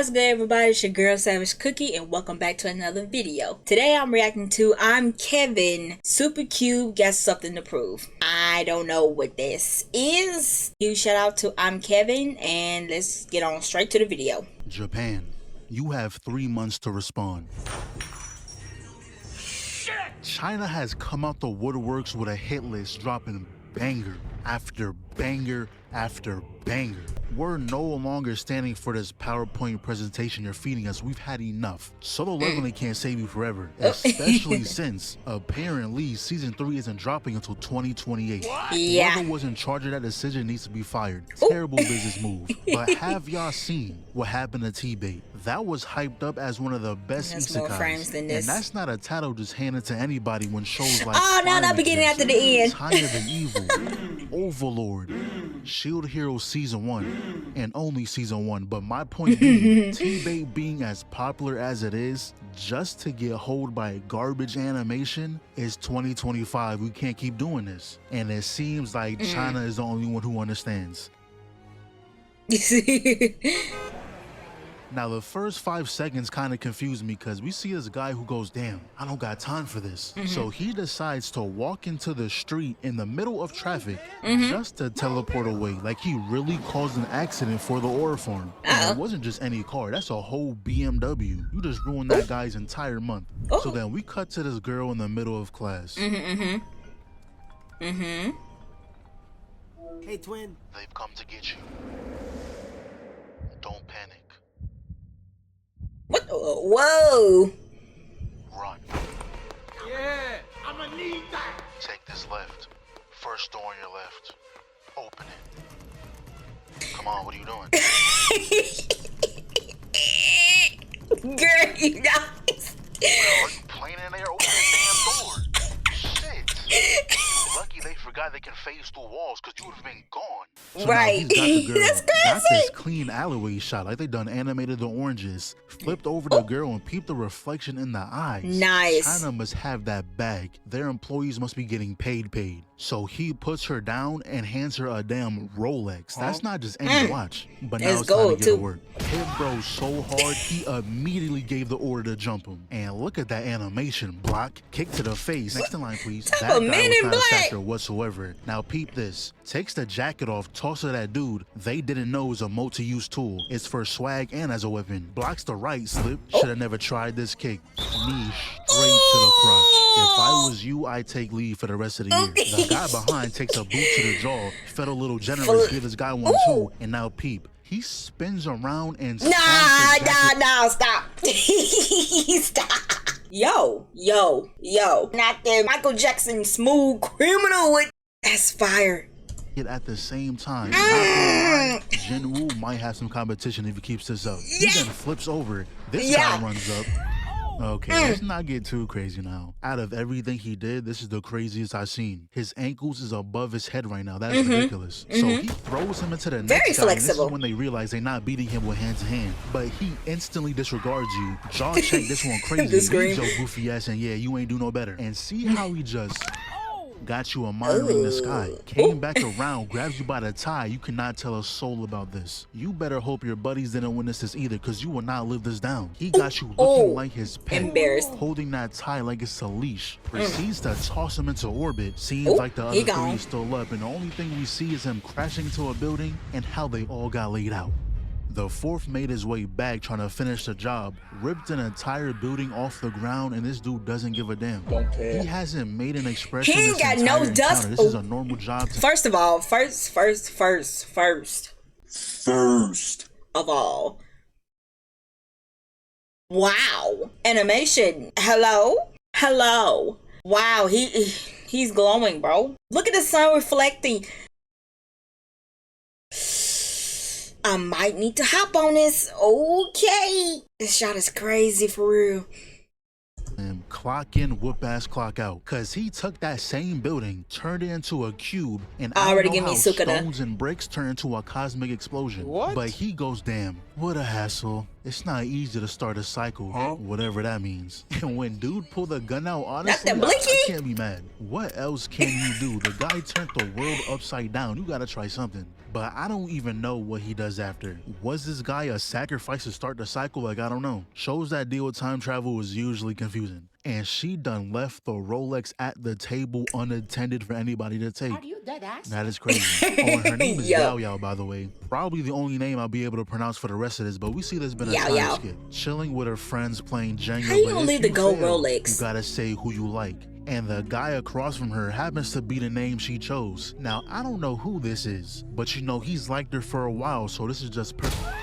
What's good, everybody? It's your girl Savage Cookie and welcome back to another video. Today I'm reacting to ImKevinn Super Cube Got Something to Prove. I don't know what this is. Huge shout out to ImKevinn and let's get on straight to the video. Japan, you have 3 months to respond. China has come out the woodworks with a hit list dropping banger after banger after banger. We're no longer standing for this PowerPoint presentation you're feeding us. We've had enough. Solo leveling can't save you forever, especially since apparently season 3 isn't dropping until 2028. Yeah. Whoever was in charge of that decision needs to be fired. Terrible business move. But have y'all seen what happened to T-Bait? That was hyped up as one of the best isekais. And that's not a title just handed to anybody when shows like not beginning after the end. Higher Than Evil, Overlord, Shield Hero Season 1, and only Season 1. But my point being, T-Bait being as popular as it is, just to get hold by garbage animation is 2025. We can't keep doing this. And it seems like China is the only one who understands. Now, the first 5 seconds kind of confused me because we see this guy who goes, damn, I don't got time for this. So he decides to walk into the street in the middle of traffic just to teleport away. Like he really caused an accident for the ore farm. And it wasn't just any car, that's a whole BMW. You just ruined that guy's entire month. So then we cut to this girl in the middle of class. Hey, twin. They've come to get you. Don't panic. What? Whoa. Run. Yeah, I'ma need that. Take this left. First door on your left. Open it. Come on, what are you doing? Girl, you know. Are you playing in there? Open that damn door. Shit. Lucky they forgot they can phase through walls because you would have been gone. So right. Now he's got the girl, That's crazy. got this clean alleyway shot like they done animated the oranges. Flipped over the girl and peeped the reflection in the eyes. Nice. China must have that bag. Their employees must be getting paid. So he puts her down and hands her a damn Rolex. That's not just any watch. But now it's time to get to work. Hit bro so hard, he immediately gave the order to jump him. And look at that animation. Block, kick to the face. Next in line, please. That guy was not a factor whatsoever. Now peep this. Takes the jacket off, tosses to that dude. They didn't know it was a multi-use tool. It's for swag and as a weapon. Blocks the right slip. Should have never tried this kick. Knee straight to the crotch. If I was you, I'd take leave for the rest of the year. The guy behind takes a boot to the jaw. Felt a little generous, give this guy one too. And now peep. He spins around and No, stop. Stop. Yo. Not the Michael Jackson Smooth Criminal with that's fire. At the same time, Jin-Woo might have some competition if he keeps this up. He then flips over. This guy runs up. Okay, let's not get too crazy now. Out of everything he did, this is the craziest I've seen. His ankles is above his head right now. That's ridiculous. So he throws him into the next guy. Flexible. And this is when they realize they're not beating him with hand to hand. But he instantly disregards you. Jaw check this one crazy. Leaves your goofy ass and yeah, you ain't do no better. And see how he just got you admiring the sky. Came back around, grabs you by the tie. You cannot tell a soul about this. You better hope your buddies didn't witness this either, because you will not live this down. He got you looking like his pet. Embarrassed. Holding that tie like it's a leash. Proceeds to toss him into orbit. Seems like the other three is still up, and the only thing we see is him crashing into a building and how they all got laid out. The fourth made his way back trying to finish the job, ripped an entire building off the ground, and this dude doesn't give a damn. He hasn't made an expression. He ain't got no dust. This is a normal job. First of all, first of all. Wow. Animation. Hello. Wow, he's glowing, bro. Look at the sun reflecting. I might need to hop on this. Okay. This shot is crazy for real. And clock in, whoop ass, clock out. Cause he took that same building, turned it into a cube, and I don't know how stones and bricks turn into a cosmic explosion. But he goes, damn, what a hassle. It's not easy to start a cycle, whatever that means. And when dude pulled the gun out, honestly, I can't be mad. What else can you do? The guy turned the world upside down. You gotta try something. But I don't even know what he does after. Was this guy a sacrifice to start the cycle? Like, I don't know. Shows that deal with time travel is usually confusing. And she done left the Rolex at the table unattended for anybody to take. Are you dead ass? That is crazy. Oh, and her name is Yao Yao, by the way. Probably the only name I'll be able to pronounce for the rest of this, but we see there's been a time skip. Chilling with her friends playing Jenga. How you gonna leave the gold Rolex? You gotta say who you like. And the guy across from her happens to be the name she chose. Now, I don't know who this is, but you know, he's liked her for a while, so this is just perfect.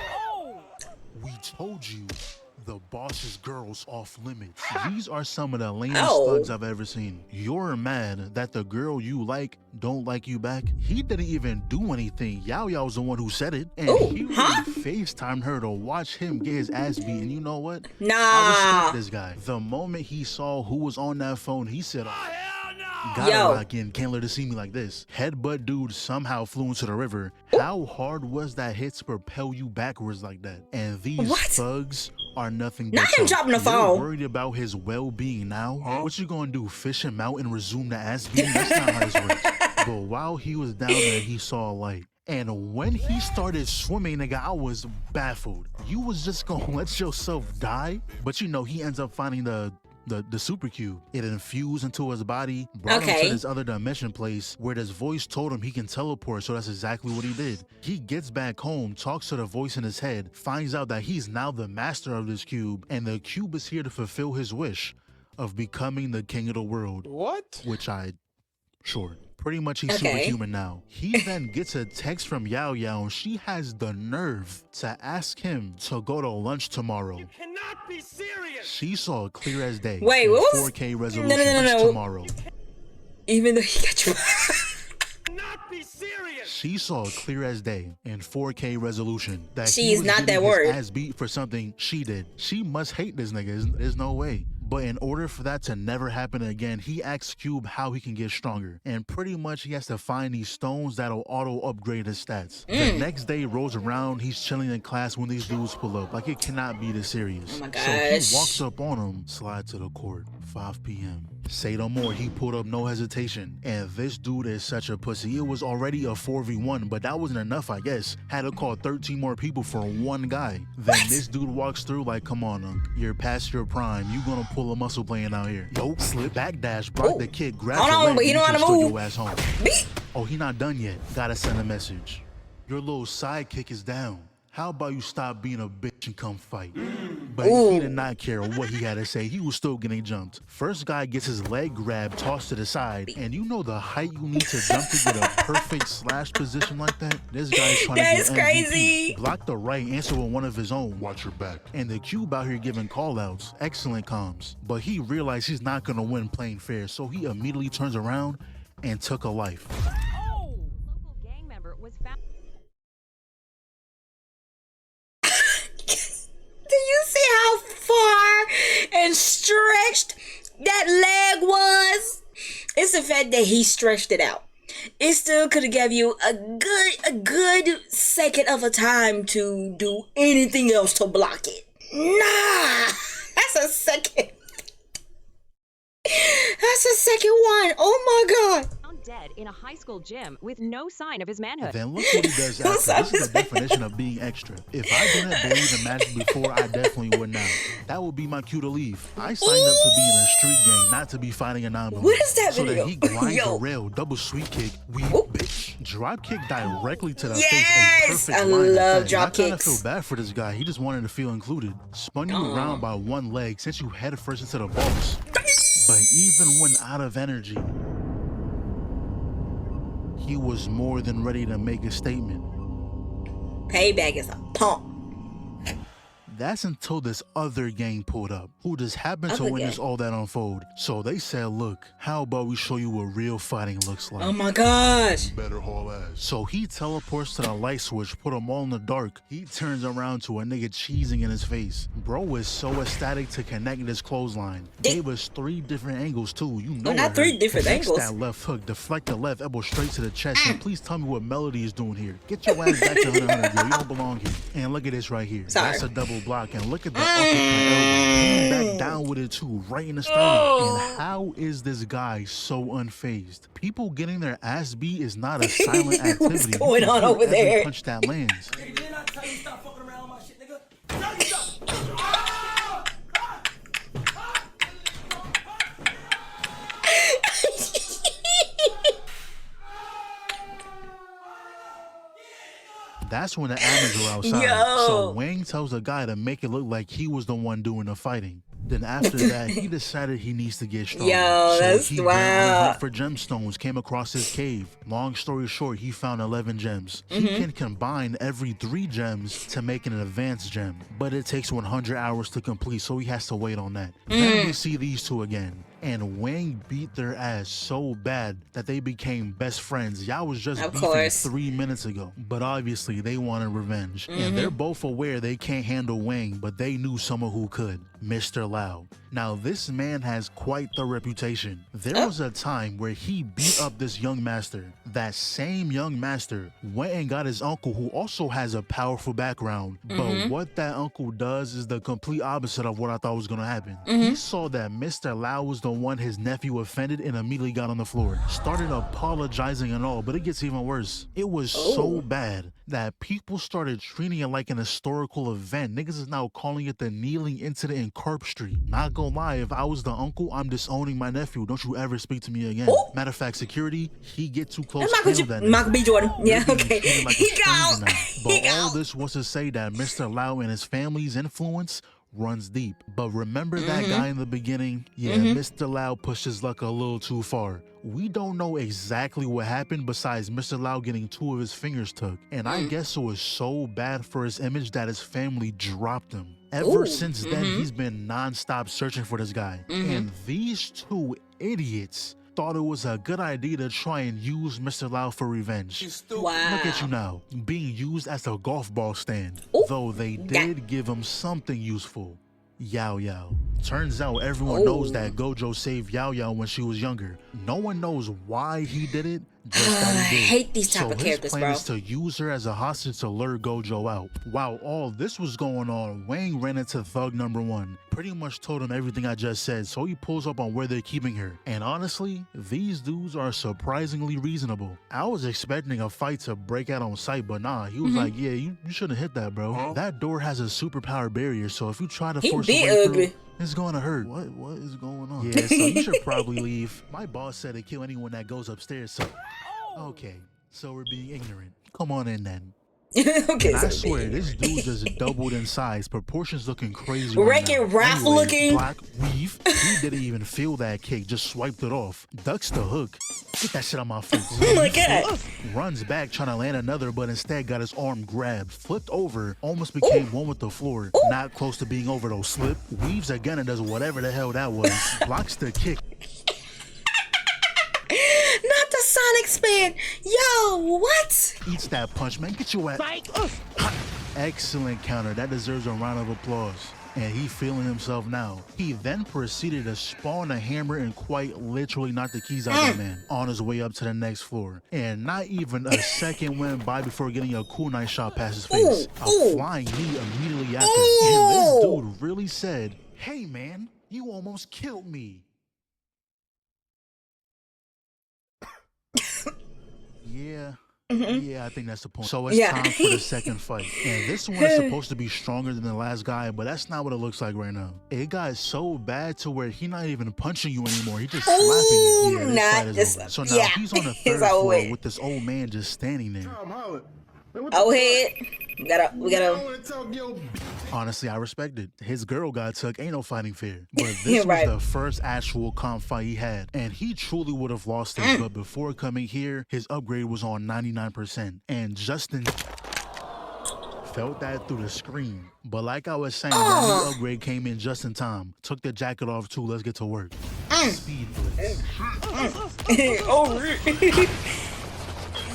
We told you. The boss's girls off limits. These are some of the lamest thugs I've ever seen. You're mad that the girl you like don't like you back. He didn't even do anything. Yao Yao's the one who said it. And he really FaceTimed her to watch him get his ass beat. And you know what? I respect this guy. The moment he saw who was on that phone, he said, gotta lock in, can't let her see me like this. Headbutt dude somehow flew into the river. How hard was that hit to propel you backwards like that? And these thugs are nothing but not him dropping the phone. You're worried about his well-being now? What you gonna do, fish him out and resume the ass beating? That's not how this works. But while he was down there, he saw a light. And when he started swimming, nigga, I was baffled. You was just gonna let yourself die? But you know, he ends up finding the super cube. It infused into his body, brought him to this other dimension place where this voice told him he can teleport, so that's exactly what he did. He gets back home, talks to the voice in his head, finds out that he's now the master of this cube, and the cube is here to fulfill his wish of becoming the king of the world. What? Which sure. Pretty much he's superhuman now. He then gets a text from Yao Yao, and she has the nerve to ask him to go to lunch tomorrow. You cannot be serious. She saw it clear as day. Wait, what was 4K resolution tomorrow. Even though he got you. Not be serious. She saw it clear as day in 4K resolution that she's not that word. Ass beat for something she did. She must hate this nigga. There's no way. But in order for that to never happen again, he asks Cube how he can get stronger. And pretty much he has to find these stones that'll auto-upgrade his stats. The next day rolls around, he's chilling in class when these dudes pull up. Like, it cannot be this serious. Oh my gosh. So he walks up on him, slide to the court, 5 p.m. Say no more, he pulled up no hesitation. And this dude is such a pussy. It was already a 4v1, but that wasn't enough, I guess. Had to call 13 more people for one guy. Then this dude walks through like, come on, Unc. You're past your prime. You gonna pull a muscle playing out here. Nope, slip, backdash, block the kid, grab the leg, but he don't know how to move. Your ass home. Oh, he not done yet. Gotta send a message. Your little sidekick is down. How about you stop being a bitch and come fight? But he did not care what he had to say. He was still getting jumped. First guy gets his leg grabbed, tossed to the side, and you know the height you need to jump to get a perfect slash position like that? This guy's trying to get MVP. Crazy. Block the right, answer with one of his own. Watch your back. And the cube out here giving call-outs. Excellent comms. But he realized he's not gonna win playing fair, so he immediately turns around and took a life. Local gang member was found. Do you see how far and stretched that leg was? It's the fact that he stretched it out. It still could have gave you a good second of a time to do anything else to block it. Nah, that's a second. That's a second one. Oh my God. Dead in a high school gym with no sign of his manhood. Then look what he does after. This is the definition of being extra. If I didn't believe in magic before, I definitely would now. That would be my cue to leave. I signed up to be in a street gang, not to be fighting a non-believer. What is that so video? So that he grinds a rail, double sweet kick, bitch. Drop kick directly to the face. A perfect I love drop kicks. I kind of feel bad for this guy. He just wanted to feel included. Spun you around by one leg, sent you head first into the box. But even when out of energy, he was more than ready to make a statement. Payback is a pump. That's until this other gang pulled up, who just happened to witness all that unfold. So they said, look, how about we show you what real fighting looks like? Oh my gosh. Better haul ass. So he teleports to the light switch, put them all in the dark. He turns around to a nigga cheesing in his face. Bro is so ecstatic to connect this clothesline. Gave us 3 different angles too. You know, not 3 different angles. That left hook, deflect the left elbow straight to the chest. And please tell me what Melody is doing here. Get your ass back to 100, girl. You don't belong here. And look at this right here. Sorry. That's a double block, and look at the uppercut elbow. Came back down with it too, right in the sternum. And how is this guy so unfazed? People getting their ass beat is not a silent activity. What's going on over there? Punch that lands. Nigga, didn't I tell you stop fucking around with my shit, nigga? Tell you stop. That's when the admins are outside. Yo. So Wang tells the guy to make it look like he was the one doing the fighting. Then after that, he decided he needs to get stronger. Yo, that's so he went on a wow. hunt for gemstones, came across his cave. Long story short, he found 11 gems. He can combine every 3 gems to make an advanced gem, but it takes 100 hours to complete, so he has to wait on that. Then we see these two again. And Wang beat their ass so bad that they became best friends. Y'all was just beefing 3 minutes ago. But obviously, they wanted revenge. And they're both aware they can't handle Wang, but they knew someone who could. Mr. Lau. Now, this man has quite the reputation. There was a time where he beat up this young master. That same young master went and got his uncle, who also has a powerful background. But what that uncle does is the complete opposite of what I thought was going to happen. He saw that Mr. Lau was the one his nephew offended and immediately got on the floor. Started apologizing and all, but it gets even worse. It was so bad that people started treating it like an historical event. Niggas is now calling it the kneeling incident in Carp Street. Not gonna lie, if I was the uncle, I'm disowning my nephew. Don't you ever speak to me again. Matter of fact, security, he get too close to that. Michael B. Jordan. Yeah, okay. Like He got But all this was to say that Mr. Lau and his family's influence runs deep. But remember that guy in the beginning? Yeah, Mr. Lau pushed his luck a little too far. We don't know exactly what happened besides Mr. Lau getting 2 of his fingers took. And I guess it was so bad for his image that his family dropped him. Ever since then, he's been non-stop searching for this guy. And these 2 idiots thought it was a good idea to try and use Mr. Lau for revenge. Wow. Look at you now, being used as a golf ball stand. Though they did give him something useful. Yao Yao. Turns out everyone knows that Gojo saved Yao Yao when she was younger. No one knows why he did it, just that he did. I hate these type of characters, So bro. his plan is to use her as a hostage to lure Gojo out. While all this was going on, Wang ran into thug number 1. Pretty much told him everything I just said, so he pulls up on where they're keeping her. And honestly, these dudes are surprisingly reasonable. I was expecting a fight to break out on sight, but nah, he was like, yeah, you shouldn't hit that, bro. That door has a superpower barrier, so if you try to force your way through, it's gonna hurt. What is going on? Yeah, so you should probably leave. My boss said to kill anyone that goes upstairs, so... Okay, so we're being ignorant. Come on in then. Okay, and so I swear, this dude just doubled in size. Proportions looking crazy. Wreck-It Ralph looking. Black weave. He didn't even feel that kick. Just swiped it off. Ducks the hook. Get that shit on my face. Oh my god. Runs back trying to land another, but instead got his arm grabbed. Flipped over. Almost became one with the floor. Not close to being over though. Slip. Weaves again and does whatever the hell that was. Blocks the kick. Not the Sonic spin. Yo, what? Eats that punch, man. Get your ass. Excellent counter. That deserves a round of applause. And he feeling himself now. He then proceeded to spawn a hammer and quite literally knock the keys out of the man on his way up to the next floor. And not even a second went by before getting a kunai shot past his face. A flying knee immediately after. And this dude really said, "Hey man, you almost killed me." Yeah. Yeah, I think that's the point. So it's time for the second fight. And this one is supposed to be stronger than the last guy, but that's not what it looks like right now. It got so bad to where he's not even punching you anymore. He's just slapping you. Yeah, this fight is over. So now he's on the third floor with this old man just standing there. Oh, head. We gotta. Honestly, I respect it. His girl got took. Ain't no fighting fair. But this was the first actual comp fight he had. And he truly would have lost it. But before coming here, his upgrade was on 99%. And Justin felt that through the screen. But like I was saying, that new upgrade came in just in time. Took the jacket off too. Let's get to work. Speed blitz.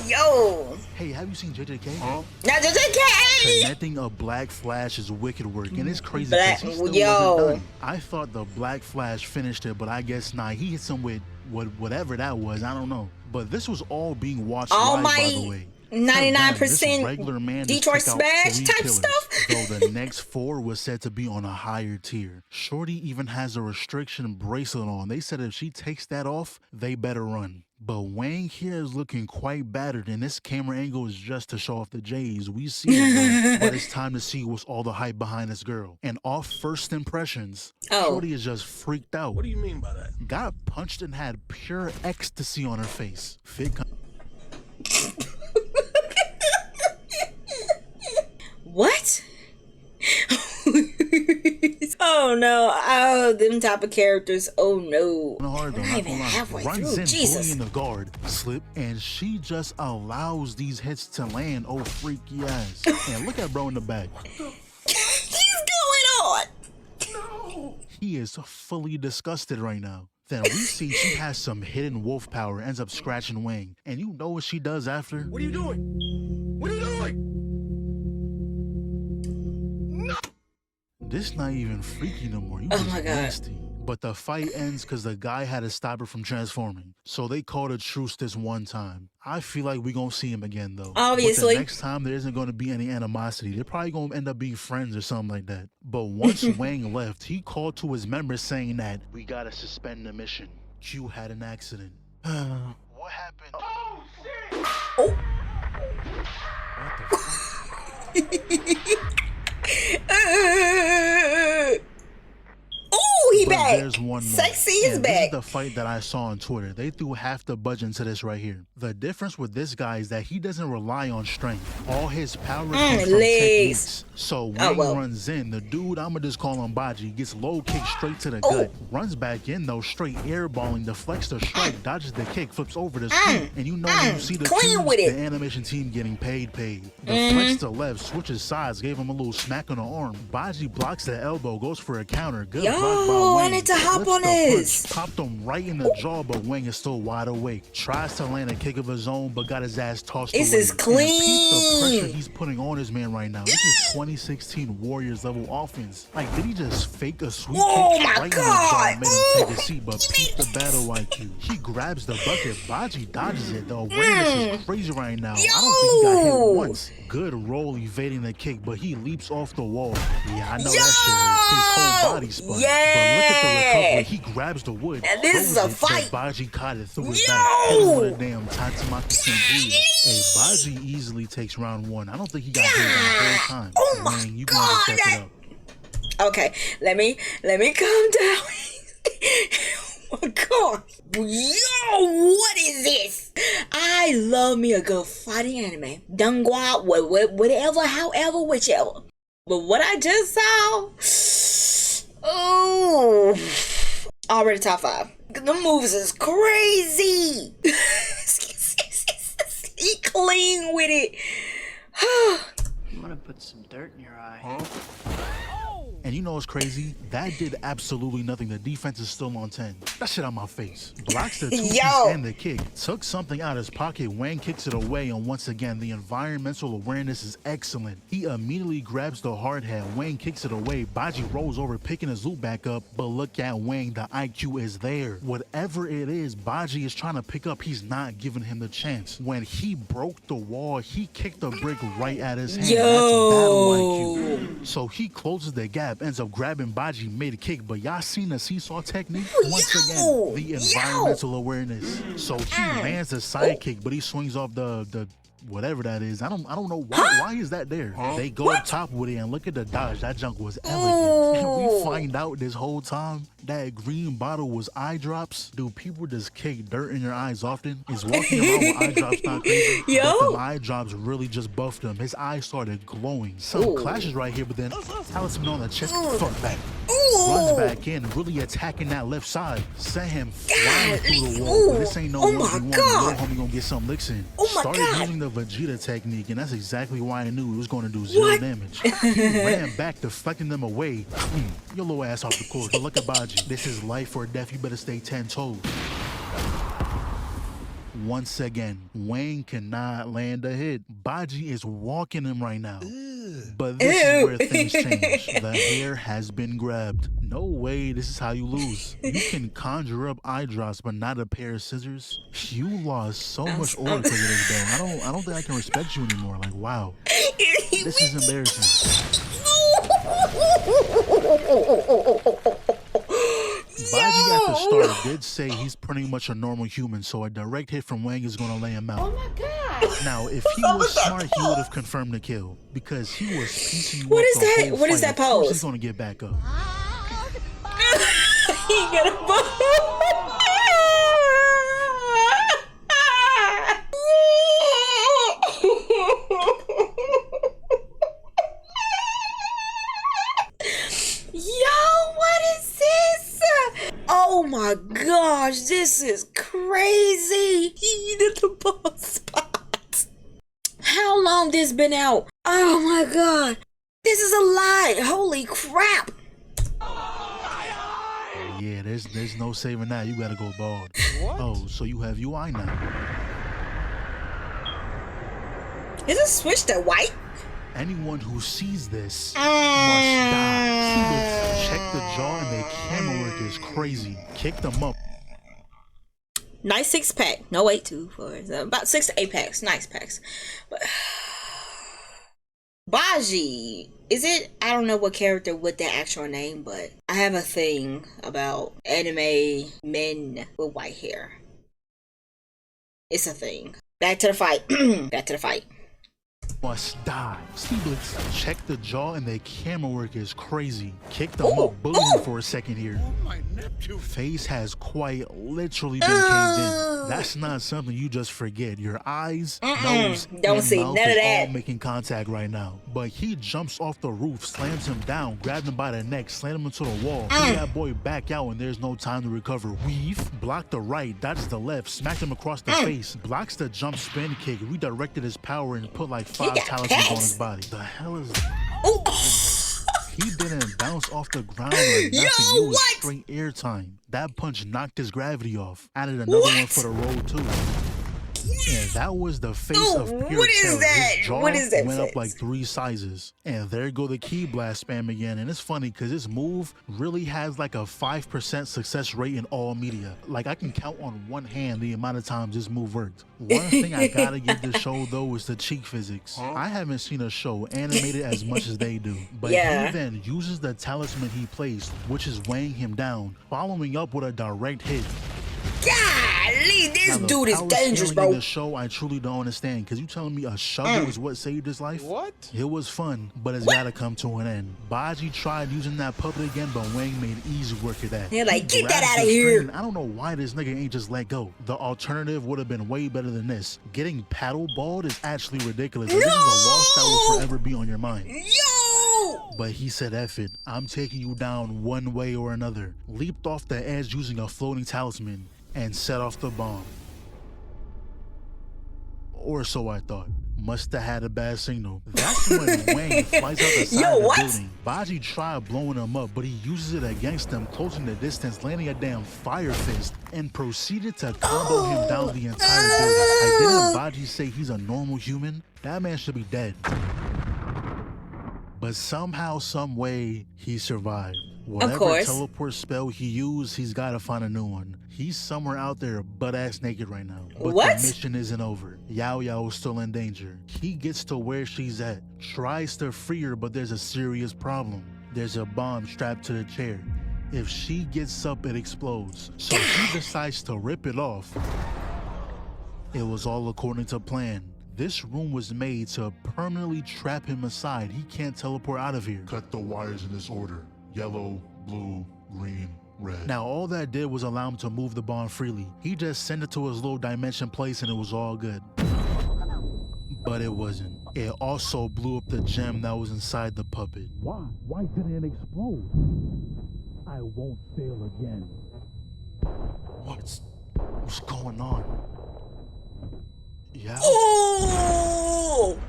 Yo. Hey, have you seen JJK? Not JJK. Connecting a Black Flash is wicked work, and it's crazy because he still wasn't done. I thought the Black Flash finished it, but I guess not. He hit some with whatever that was. I don't know. But this was all being watched live, by the way. 99% Detroit Smash type stuff. Though the next 4 was said to be on a higher tier. Shorty even has a restriction bracelet on. They said if she takes that off, they better run. But Wang here is looking quite battered, and this camera angle is just to show off the J's. We see it, but it's time to see what's all the hype behind this girl. And off first impressions, Shorty is just freaked out. What do you mean by that? Got punched and had pure ecstasy on her face. What? Oh no! Oh, them type of characters. Oh no! Hard though, not even halfway runs through. In, Jesus! In the guard, slip, and she just allows these hits to land. Oh, freaky ass! And look at bro in the back. He's going on. No. He is fully disgusted right now. Then we see she has some hidden wolf power, ends up scratching Wang. And you know what she does after? What are you doing? What are you doing? No. This not even freaky no more. You Oh just my God. nasty. But the fight ends because the guy had to stop her from transforming. So they called a truce this one time. I feel like we're going to see him again, though. Obviously. But the next time, there isn't going to be any animosity. They're probably going to end up being friends or something like that. But once Wang left, he called to his members saying that, we got to suspend the mission. Q had an accident. What happened? Oh shit! Oh. What the fuck? Oh, he But back. there's one more. Sexy is And back. This is the fight that I saw on Twitter. They threw half the budget into this right here. The difference with this guy is that he doesn't rely on strength. All his power comes from techniques. So when he runs in, the dude, I'ma just call him Baji, gets low kick straight to the gut. Runs back in though, straight airballing, deflects the strike, dodges the kick, flips over the scoop. And you know when you see the Clean with it. the animation team getting paid. Deflects to left, switches sides, gave him a little smack on the arm. Baji blocks the elbow, goes for a counter. Good block by Wang. I need to hop on this. Popped him right in the jaw, but Wang is still wide awake. Tries to land a kick of his own, but got his ass tossed away. This is clean. The pressure he's putting on his man right now. This is 2016 Warriors level offense. Like, did he just fake a sweep kick right in the jaw and made him take a seat? But peep the battle IQ. He grabs the bucket. Baji dodges it. The awareness is crazy right now. I don't think he got hit once. Good roll evading the kick, but he leaps off the wall. Yeah, I know that shit hurt. His whole body spun. Yeah. But look at the recovery. He grabs the wood. And this is a fight. Baji caught it through his back. Hit him with a damn Tatsumaki Senbui. Hey, Baji easily takes round 1. I don't think he got hit the whole time. Oh my Man, you God. step it up. Okay, let me calm down. Oh my God. Yo, what is this? I love me a good fighting anime. Dongua, whatever, however, whichever. But what I just saw, oh, already top 5. The moves is crazy. He clean with it. I'm gonna put some dirt in your eye. Huh? And you know what's crazy? That did absolutely nothing. The defense is still on 10. That shit on my face. Blocks the two-piece and the kick. Took something out of his pocket. Wang kicks it away, and once again, the environmental awareness is excellent. He immediately grabs the hard hat. Wang kicks it away. Baji rolls over, picking his loot back up. But look at Wang. The IQ is there. Whatever it is Baji is trying to pick up, he's not giving him the chance. When he broke the wall, he kicked the brick right at his hand. That's battle IQ. So he closes the gap. Ends up grabbing Baji, made a kick, but y'all seen the seesaw technique? Once again, the environmental awareness. So he lands the side kick, but he swings off the whatever that is. I don't know why is that there. They go up top with it, and look at the dodge. That junk was elegant. And we find out this whole time that green bottle was eye drops. Do people just kick dirt in your eyes often? Is walking around with eye drops not crazy? But them eye drops really just buffed him. His eyes started glowing. Some clashes right here, but then talisman on the chest, fuck back. Runs back in, really attacking that left side. Sent him flying through the wall. But this ain't no 1v1. Little homie gonna get some licks in. Started using the Vegeta technique, and that's exactly why I knew it was going to do 0 damage. He ran back, deflecting them away. Your little ass off the court. But look at Baji. This is life or death. You better stay 10 toes. Once again, Wang cannot land a hit. Baji is walking him right now. But this is where things change. The hair has been grabbed. No way, this is how you lose. You can conjure up eye drops, but not a pair of scissors. You lost so much order because of this, bro. I don't think I can respect you anymore. Like, wow. This is embarrassing. Baji at the start did say he's pretty much a normal human, so a direct hit from Wang is gonna lay him out. Oh my god. Now, if he was smart, he would have confirmed the kill because he was piecing you What up is the that? whole What is fight. that pose? He's gonna get back up. He got a ball. Yo, what is this? Oh my gosh, this is crazy. He did the ball spot. How long this been out? Oh my god. This is a lie. Holy crap. Yeah, there's no saving that. You gotta go bald. What? Oh, so you have UI now. Is it switched to white? Anyone who sees this must die. Check the jaw and the camera work is crazy. Kick them up. Nice 6-pack. No, wait, 2, 4, about 6 to 8 packs. Nice packs. But Baji, is it? I don't know what character with that actual name, but I have a thing about anime men with white hair. It's a thing. Back to the fight. Back to the fight. Must die. Steelix, check the jaw and the camera work is crazy. Kick them up, bullying for a second here. Face has quite literally been caved in. That's not something you just forget. Your eyes, nose, and see mouth none of is that. all making contact right now. But he jumps off the roof, slams him down, grabs him by the neck, slams him into the wall. Pull that boy back out and there's no time to recover. Weave, block the right, dodges the left, smack him across the face, blocks the jump spin kick, redirected his power and put like 5 talismans on his body. The hell is that? He didn't bounce off the ground or nothing. It was straight air time. That punch knocked his gravity off. Added another one for the roll too. And that was the face of pure terror. His jaw went up like 3 sizes. And there go the key blast spam again. And it's funny because this move really has like a 5% success rate in all media. Like I can count on one hand the amount of times this move worked. One thing I gotta give this show though is the cheek physics. I haven't seen a show animated as much as they do. But he then uses the talisman he placed, which is weighing him down, following up with a direct hit. Golly, this dude is dangerous, bro. In the show, I truly don't understand. Because you telling me a shovel is what saved his life? What? It was fun, but it's got to come to an end. Baji tried using that puppet again, but Wang made easy work of that. They're like, get that out of here. I don't know why this nigga ain't just let go. The alternative would have been way better than this. Getting paddle balled is actually ridiculous. This is a loss that will forever be on your mind. Yo! But he said, F it, I'm taking you down one way or another. Leaped off the edge using a floating talisman and set off the bomb. Or so I thought. Must have had a bad signal. That's when Wang flies out the side of the building. Baji tried blowing him up, but he uses it against them, closing the distance, landing a damn fire fist, and proceeded to combo him down the entire building. Like, didn't Baji say he's a normal human? That man should be dead. But somehow, some way, he survived. Whatever teleport spell he used, he's got to find a new one. He's somewhere out there butt-ass naked right now. But the mission isn't over. Yao Yao is still in danger. He gets to where she's at, tries to free her, but there's a serious problem. There's a bomb strapped to the chair. If she gets up, it explodes. So he decides to rip it off. It was all according to plan. This room was made to permanently trap him aside. He can't teleport out of here. Cut the wires in this order. Yellow, blue, green, red. Now all that did was allow him to move the bomb freely. He just sent it to his little dimension place and it was all good. But it wasn't. It also blew up the gem that was inside the puppet. Why? Why didn't it explode? I won't fail again. What's going on? Yeah? Oh!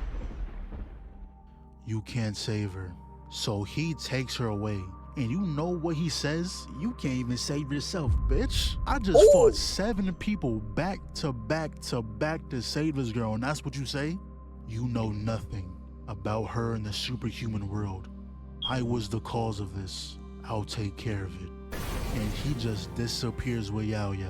You can't save her. So he takes her away. And you know what he says? You can't even save yourself, bitch. I just fought 7 people back to back to back to save this girl, and that's what you say? You know nothing. about her in the superhuman world. I was the cause of this. I'll take care of it. And he just disappears with Yao Yao.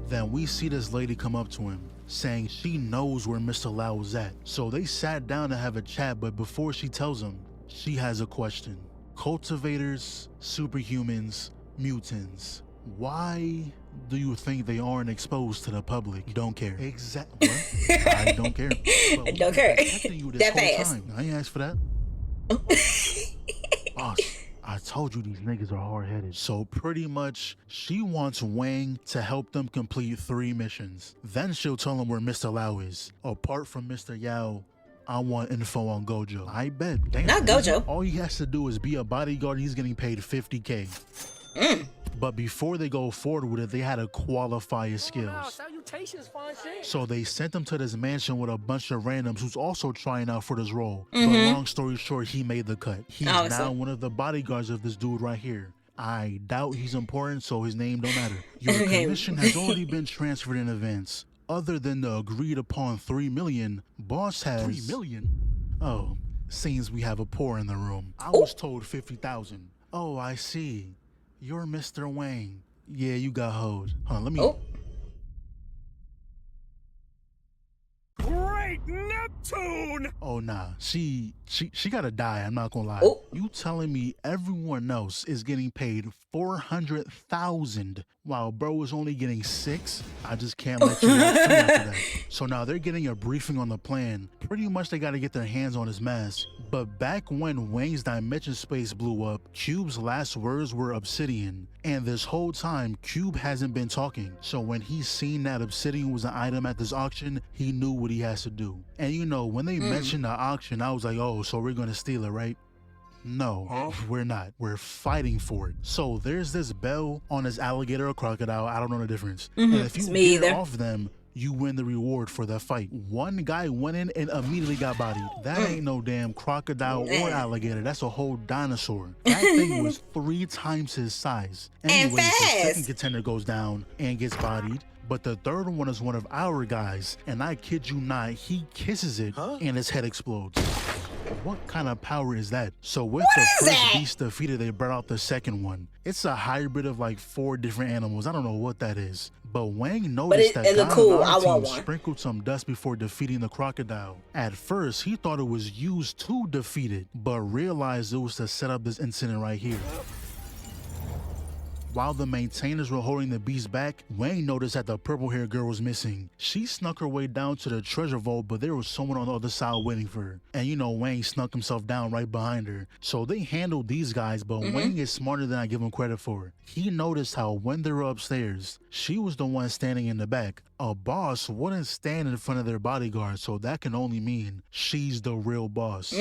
Then we see this lady come up to him, saying she knows where Mr. Lau was at. So they sat down to have a chat, but before she tells him, she has a question. Cultivators, superhumans, mutants. Why do you think they aren't exposed to the public? Don't care. Exactly. I don't care. I don't care. That fast. Time. I ain't asked for that. Boss, I told you these niggas are hard-headed. So pretty much, she wants Wang to help them complete 3 missions. Then she'll tell him where Mr. Lau is. Apart from Mr. Yao, I want info on Gojo. I bet. Damn, not Gojo. All he has to do is be a bodyguard. He's getting paid $50K. But before they go forward with it, they had to qualify his skills. So they sent him to this mansion with a bunch of randoms who's also trying out for this role. But long story short, he made the cut. He's now one of the bodyguards of this dude right here. I doubt he's important, so his name don't matter. Your commission has already been transferred in advance. Other than the agreed upon 3 million, boss has 3 million. Oh, seems we have a poor in the room. I was told 50,000. Oh, I see. You're Mr. Wang. Yeah, you got hoed. Huh, let me... Great Neptune! Oh, nah. She gotta die, I'm not gonna lie. You telling me everyone else is getting paid 400,000 while bro is only getting 6? I just can't let you off free after that. So now they're getting a briefing on the plan. Pretty much they gotta get their hands on his mask. But back when Wang's dimension space blew up, Cube's last words were obsidian. And this whole time, Cube hasn't been talking. So when he seen that obsidian was an item at this auction, he knew what he has to do. And you know, when they mentioned the auction, I was like, oh, so we're gonna steal it, right? No, we're not. We're fighting for it. So there's this bell on this alligator or crocodile. I don't know the difference. And if you get off them, you win the reward for that fight. One guy went in and immediately got bodied. That ain't no damn crocodile or alligator. That's a whole dinosaur. That thing was 3 times his size. Anyways, the second contender goes down and gets bodied. But the third one is one of our guys. And I kid you not, he kisses it and his head explodes. What kind of power is that? So with the first beast defeated, they brought out the second one. It's a hybrid of like 4 different animals. I don't know what that is. But Wang noticed that Gan sprinkled some dust before defeating the crocodile. At first, he thought it was used to defeat it, but realized it was to set up this incident right here. While the maintainers were holding the beast back, Wang noticed that the purple-haired girl was missing. She snuck her way down to the treasure vault, but there was someone on the other side waiting for her. And you know, Wang snuck himself down right behind her. So they handled these guys, but Wang is smarter than I give him credit for. He noticed how when they were upstairs, she was the one standing in the back. A boss wouldn't stand in front of their bodyguard, so that can only mean she's the real boss.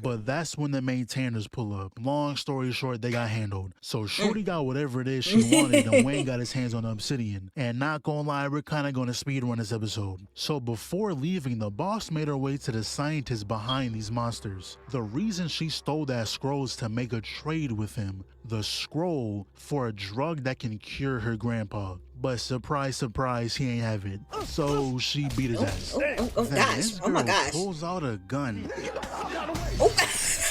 But that's when the maintainers pull up. Long story short, they got handled. So Shorty got whatever it is she wanted, and Wayne got his hands on the obsidian. And not gonna lie, we're kind of gonna speedrun this episode. So before leaving, the boss made her way to the scientist behind these monsters. The reason she stole that scroll is to make a trade with him. The scroll for a drug that can cure her grandpa. But surprise, surprise, he ain't have it. So she beat his ass. Oh my gosh. Pulls out a gun.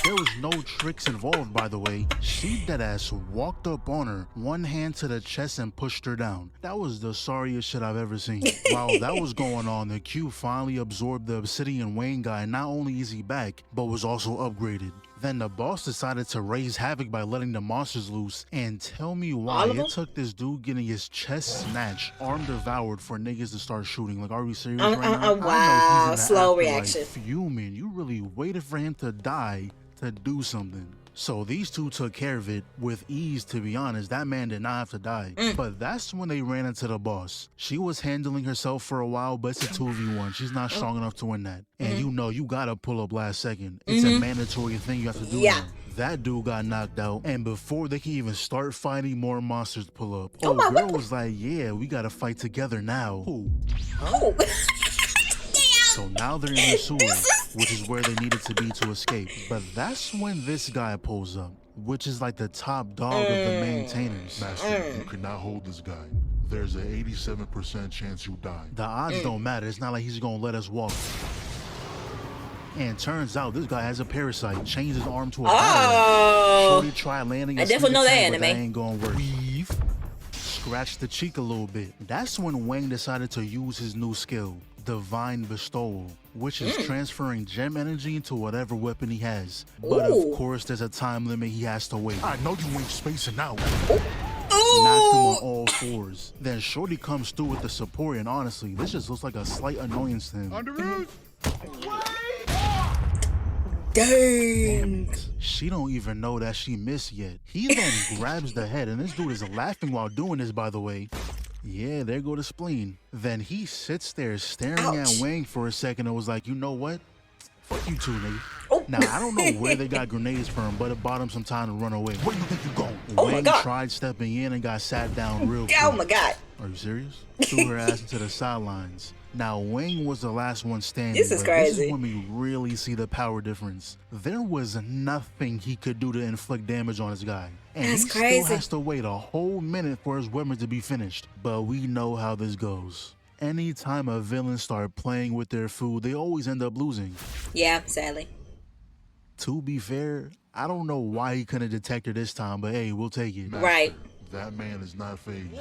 There was no tricks involved, by the way. She deadass walked up on her, one hand to the chest and pushed her down. That was the sorriest shit I've ever seen. While that was going on, the cube finally absorbed the obsidian Wayne guy. Not only is he back, but was also upgraded. Then the boss decided to raise havoc by letting the monsters loose. And tell me why it took this dude getting his chest snatched, arm devoured for niggas to start shooting. Like, are we serious right now? Wow, slow reaction. Fuming. You really waited for him to die to do something. So these two took care of it with ease, to be honest. That man did not have to die. But that's when they ran into the boss. She was handling herself for a while, but it's a 2v1. She's not strong enough to win that. And you know you gotta pull up last second. It's a mandatory thing you have to do now. That dude got knocked out, and before they can even start fighting, more monsters pull up. Oh, girl was like, yeah, we gotta fight together now. Who? So now they're in the sewers. which is where they needed to be to escape. But that's when this guy pulls up, which is like the top dog of the maintainers. Master, you cannot hold this guy. There's an 87% chance you die. The odds don't matter. It's not like he's gonna let us walk. And turns out this guy has a parasite. Changed his arm to a battery. Shorty tried landing. I definitely know that anime. That ain't gonna work. Weave. Scratched the cheek a little bit. That's when Wang decided to use his new skill, Divine Bestowal, which is transferring gem energy into whatever weapon he has. But of course, there's a time limit he has to wait. I know you ain't spacing out. Knocked him on all fours. Then Shorty comes through with the support, and honestly, this just looks like a slight annoyance to him. On the roof. Dang. She don't even know that she missed yet. He then grabs the head, and this dude is laughing while doing this, by the way. Yeah, there go the spleen. Then he sits there staring at Wang for a second and was like, you know what? Fuck you two, nigga. Now, I don't know where they got grenades from, but it bought him some time to run away. Where do you think you're going? Wang tried stepping in and got sat down real quick. Oh my God. Are you serious? Threw her ass into the sidelines. Now, Wang was the last one standing. This is crazy. This is when we really see the power difference. There was nothing he could do to inflict damage on this guy. And he still has to wait a whole minute for his weapon to be finished. But we know how this goes. Anytime a villain start playing with their food, they always end up losing. Yeah, sadly. To be fair, I don't know why he couldn't detect her this time, but hey, we'll take it. Right. That man is not phased.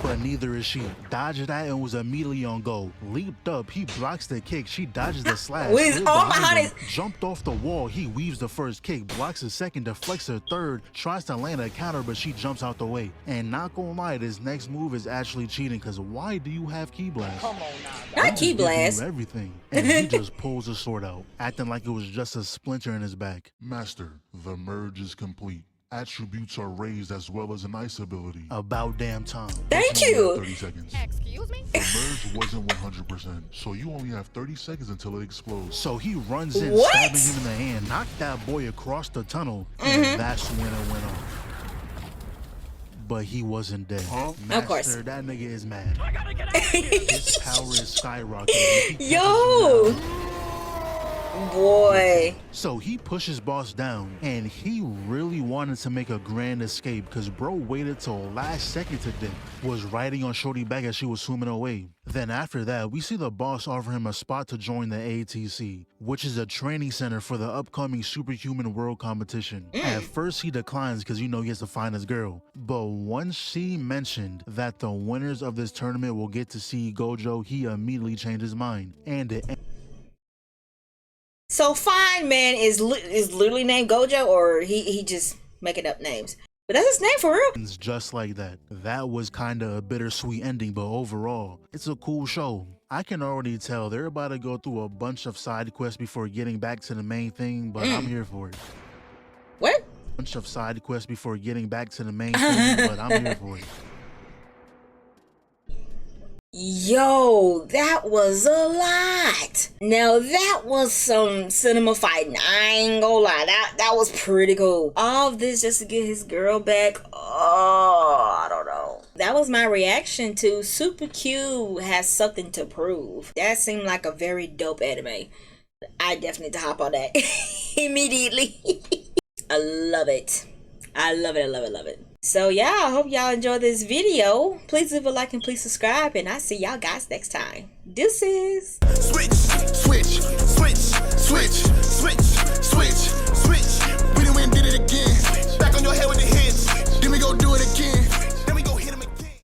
But neither is she. Dodged that and was immediately on go. Leaped up, he blocks the kick. She dodges the slash. With his arm behind his... Jumped off the wall. He weaves the first kick, blocks the second, deflects her third, tries to land a counter, but she jumps out the way. And not gonna lie, this next move is actually cheating, because why do you have Ki Blast? Come on now. Not Ki Blast. Everything. And he just pulls the sword out, acting like it was just a splinter in his back. Master, the merge is complete. Attributes are raised as well as an ice ability. About damn time. Thank you. 30 seconds. Excuse me? The merge wasn't 100%, so you only have 30 seconds until it explodes. So he runs in, stabbing him in the hand, knocked that boy across the tunnel, and that's when it went off. But he wasn't dead. Master, of course. That nigga is mad. His power is skyrocketing. Yo! Boy. So he pushes boss down, and he really wanted to make a grand escape because bro waited till last second to dip, was riding on Shorty back as she was swimming away. Then after that, we see the boss offer him a spot to join the ATC, which is a training center for the upcoming Superhuman World Competition. At first he declines because you know he has to find his girl, but once she mentioned that the winners of this tournament will get to see Gojo, he immediately changed his mind. And so Fine Man is literally named Gojo, or he just making up names? But that's his name for real. Just like that. That was kind of a bittersweet ending, but overall, it's a cool show. I can already tell they're about to go through a bunch of side quests before getting back to the main thing, but I'm here for it. What? Bunch of side quests before getting back to the main thing, but I'm here for it. Yo, that was a lot. Now that was some cinema fighting. I ain't gonna lie, that was pretty cool. All of this just to get his girl back. Oh, I don't know. That was my reaction to Super Cube Has Something to Prove. That seemed like a very dope anime. I definitely need to hop on that immediately. I love it. I love it, I love it, love it. So yeah, I hope y'all enjoyed this video. Please leave a like and please subscribe, and I'll see y'all guys next time. Deuces. Switch.